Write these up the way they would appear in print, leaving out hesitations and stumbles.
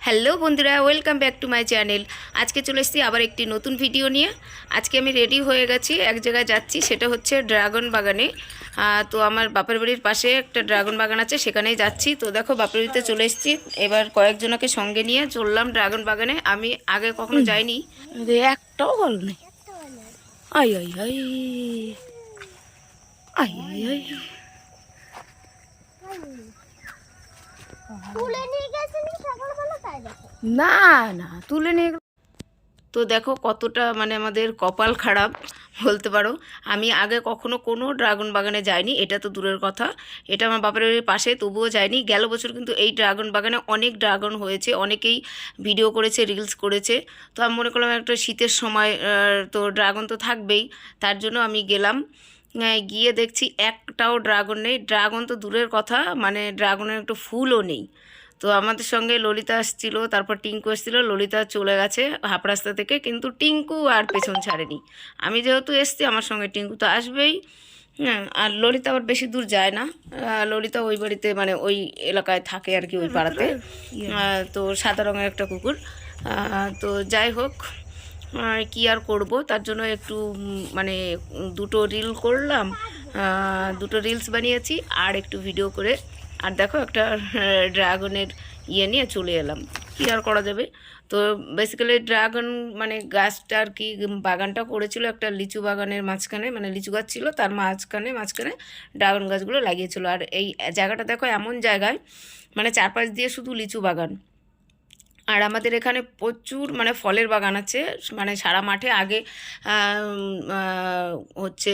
Hello বন্ধুরা, welcome back to my channel. আজকে চলে এসেছি আবার একটি নতুন ভিডিও নিয়ে। আজকে আমি রেডি হয়ে গেছি, এক জায়গায় যাচ্ছি, সেটা হচ্ছে ড্রাগন বাগানে। তো আমার বাপের বাড়ির পাশে একটা ড্রাগন বাগান আছে, সেখানেই যাচ্ছি। তো দেখো বাপের বাড়িতে চলে এসেছি, এবার কয়েকজনকে সঙ্গে নিয়ে চললাম ড্রাগন বাগানে। আমি আগে কখনো যাইনি। একটাও ভালো নেই। I I I I I I তুলে নিয়ে গেছেন সকালবেলা, তাই দেখো। না না তুলে নিয়ে তো দেখো কতটা মানে আমাদের কপাল খারাপ বলতে পারো। আমি আগে কখনো কোনো ড্রাগন বাগানে যাইনি, এটা তো দূরের কথা। এটা আমার বাপের বাড়ির পাশে, তবুও যাইনি। গেল বছর কিন্তু এই ড্রাগন বাগানে অনেক ড্রাগন হয়েছে, অনেকেই ভিডিও করেছে, রিলস করেছে। তো আমি মনে করলাম একটা শীতের সময়, তো ড্রাগন তো থাকবেই, তার জন্য আমি গেলাম। গিয়ে দেখছি একটাও ড্রাগন নেই। ড্রাগন তো দূরের কথা, মানে ড্রাগনের একটু ফুলও নেই। তো আমাদের সঙ্গে ললিতা আসছিল, তারপর টিঙ্কু এসেছিল। ললিতা চলে গেছে হাফ রাস্তা থেকে, কিন্তু টিঙ্কু আর পেছন ছাড়েনি। আমি যেহেতু এসছি, আমার সঙ্গে টিঙ্কু তো আসবেই। হ্যাঁ, আর ললিতা আবার বেশি দূর যায় না। ললিতা ওই বাড়িতে মানে ওই এলাকায় থাকে আর কি, ওই পাড়াতে। তো সাদা রঙের একটা কুকুর। তো যাই হোক, কি আর করব, তার জন্য একটু মানে দুটো রিল করলাম, দুটো রিলস বানিয়েছি আর একটু ভিডিও করে। আর দেখো একটা ড্রাগনের নিয়ে চলে এলাম, কী আর করা যাবে। তো বেসিক্যালি ড্রাগন মানে গাছটা আর কি, বাগানটা করেছিল একটা লিচু বাগানের মাঝখানে, মানে লিচু গাছ ছিল, তার মাঝখানে মাঝখানে ড্রাগন গাছগুলো লাগিয়েছিল। আর এই জায়গাটা দেখো এমন জায়গায়, মানে চারপাশ দিয়ে শুধু লিচু বাগান। আর আমাদের এখানে প্রচুর মানে ফলের বাগান আছে, মানে সারা মাঠে আগে হচ্ছে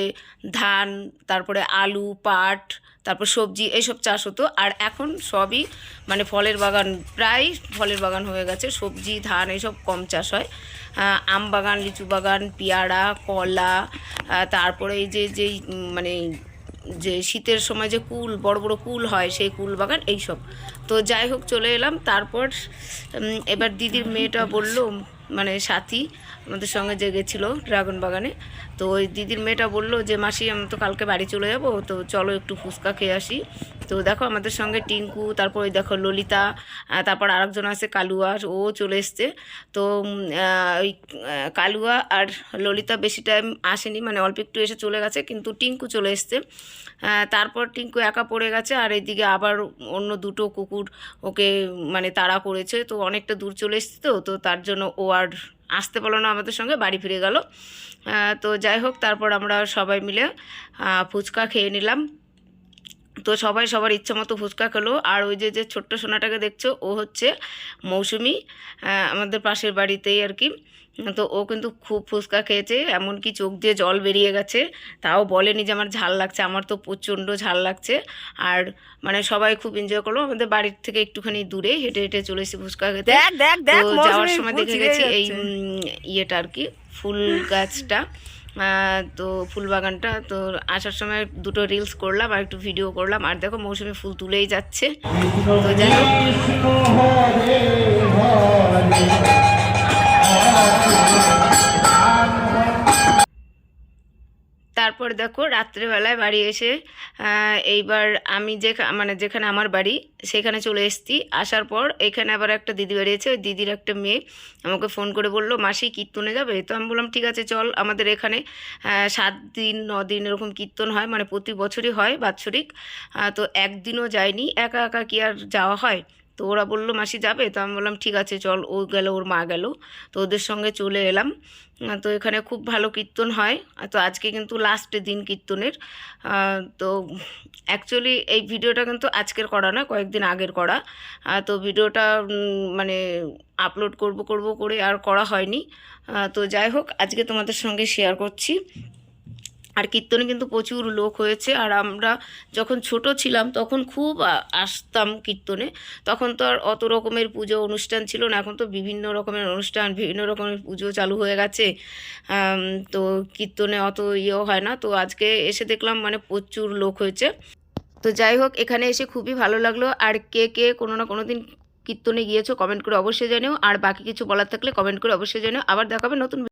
ধান, তারপরে আলু, পাট, তারপর সবজি, এইসব চাষ হতো। আর এখন সবই মানে ফলের বাগান, প্রায় ফলের বাগান হয়ে গেছে। সবজি, ধান এইসব কম চাষ হয়। আম বাগান, লিচু বাগান, পেয়ারা, কলা, তারপরে এই যেই মানে যে শীতের সময় যে কুল, বড় বড় কুল হয়, সেই কুল বাগান, এইসব। তো যাই হোক চলে এলাম। তারপর এবার দিদির মেয়েটা বলল, মানে সাথী আমাদের সঙ্গে যে গেছিলো ড্রাগন বাগানে, তো ওই দিদির মেয়েটা বললো যে মাসি আমি তো কালকে বাড়ি চলে যাব, তো চলো একটু ফুচকা খেয়ে আসি। তো দেখো আমাদের সঙ্গে টিঙ্কু, তারপর ওই দেখো ললিতা, তারপর আরেকজন আছে কালুয়া, ও চলে এসছে। তো ওই কালুয়া আর ললিতা বেশি টাইম আসেনি, মানে অল্প একটু এসে চলে গেছে, কিন্তু টিঙ্কু চলে এসছে। তারপর টিঙ্কু একা পড়ে গেছে, আর এইদিকে আবার অন্য দুটো কুকুর ওকে মানে তাড়া করেছে। তো অনেকটা দূর চলে এসছে, তো তার জন্য ও আর আসতে পারলো না আমাদের সঙ্গে, বাড়ি ফিরে গেল। তো যাই হোক, তারপর আমরা সবাই মিলে ফুচকা খেয়ে নিলাম। তো সবাই সবার ইচ্ছা মতো ফুচকা খেলো। আর ওই যে ছোট্ট সোনাটাকে দেখছো, ও হচ্ছে মৌসুমি, আমাদের পাশের বাড়িতেই আর কি। তো ও কিন্তু খুব ফুচকা খেয়েছে, এমনকি চোখ দিয়ে জল বেরিয়ে গেছে। তাও বলেনি যে আমার ঝাল লাগছে, আমার তো প্রচণ্ড ঝাল লাগছে। আর মানে সবাই খুব এনজয় করলো। আমাদের বাড়ির থেকে একটুখানি দূরে হেঁটে হেঁটে চলে এসেছি ফুচকা খেতে। তো যাওয়ার সময় দেখে গেছি এই ইয়েটা আর কি, ফুল গাছটা, তো ফুল বাগানটা। তো আসার সময় দুটো রিলস করলাম আর একটু ভিডিও করলাম। আর দেখো মৌসুমি ফুল তুলেই যাচ্ছে। তো যাই হোক, তারপর দেখো রাত্রেবেলায় বাড়ি এসে এইবার আমি মানে যেখানে আমার বাড়ি সেখানে চলে এসেছি। আসার পর এখানে আবার একটা দিদি বেরিয়েছে, ওই দিদির একটা মেয়ে আমাকে ফোন করে বললো মাসি কীর্তনে যাবে। তো আমি বললাম ঠিক আছে চল। আমাদের এখানে 7 দিন 9 দিন এরকম কীর্তন হয়, মানে প্রতি বছরই হয় বাৎসরিক। তো একদিনও যায়নি, একা একা কি আর যাওয়া হয়। তো ওরা বললো মাসি যাবে, তো আমি বললাম ঠিক আছে চল। ও গেল, ওর মা গেল, তো ওদের সঙ্গে চলে এলাম। তো এখানে খুব ভালো কীর্তন হয়। তো আজকে কিন্তু লাস্ট দিন কীর্তনের। তো অ্যাকচুয়ালি এই ভিডিওটা কিন্তু আজকের করা না, কয়েকদিন আগের করা। তো ভিডিওটা মানে আপলোড করব করে আর করা হয়নি। তো যাই হোক, আজকে তোমাদের সঙ্গে শেয়ার করছি। আর কীর্তনে কিন্তু প্রচুর লোক হয়েছে। আর আমরা যখন ছোট ছিলাম তখন খুব আসতাম কীর্তনে। তখন তো আর অত রকমের পুজো অনুষ্ঠান ছিল না, এখন তো বিভিন্ন রকমের অনুষ্ঠান, বিভিন্ন রকমের পুজো চালু হয়ে গেছে। তো কীর্তনে অত ইয়েও হয় না। তো আজকে এসে দেখলাম মানে প্রচুর লোক হয়েছে। তো যাই হোক, এখানে এসে খুবই ভালো লাগলো। আর কে কে কোনো না কোনো দিন কীর্তনে গিয়েছো কমেন্ট করে অবশ্যই জানিও। আর বাকি কিছু বলার থাকলে কমেন্ট করে অবশ্যই জানিও। আবার দেখাবে নতুন